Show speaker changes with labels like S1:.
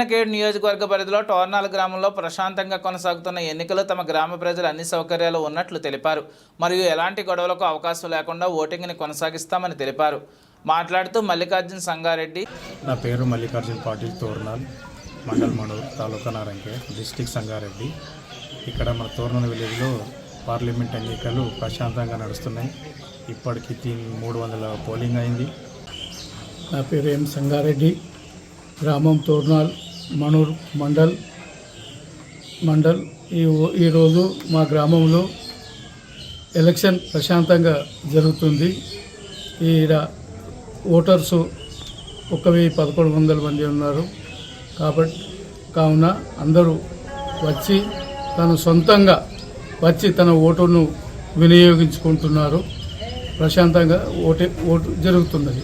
S1: నారాయణఖేడ్ నియోజకవర్గ పరిధిలో టోర్నాల్ గ్రామంలో ప్రశాంతంగా కొనసాగుతున్న ఎన్నికలు తమ గ్రామ ప్రజలు అన్ని సౌకర్యాలు ఉన్నట్లు తెలిపారు. మరియు ఎలాంటి గొడవలకు అవకాశం లేకుండా ఓటింగ్ని కొనసాగిస్తామని తెలిపారు. మాట్లాడుతూ మల్లికార్జున సంగారెడ్డి.
S2: నా పేరు మల్లికార్జున పాటిల్, తోర్నాల్ మండల్ మనూర్, తాలూకా నారాయణఖేడ్, డిస్టిక్ సంగారెడ్డి. ఇక్కడ మన తోర్నాల్ విలేజ్లో పార్లమెంట్ ఎన్నికలు ప్రశాంతంగా నడుస్తున్నాయి. ఇప్పటికి 300 పోలింగ్ అయింది.
S3: నా పేరు ఎం సంగారెడ్డి, గ్రామం తోర్నాల్ మనూర్ మండల్. ఈరోజు మా గ్రామంలో ఎలక్షన్ ప్రశాంతంగా జరుగుతుంది. ఈడ ఓటర్సు 1100 మంది ఉన్నారు. కావున అందరూ వచ్చి సొంతంగా వచ్చి తన ఓటును వినియోగించుకుంటున్నారు. ప్రశాంతంగా ఓటు జరుగుతున్నది.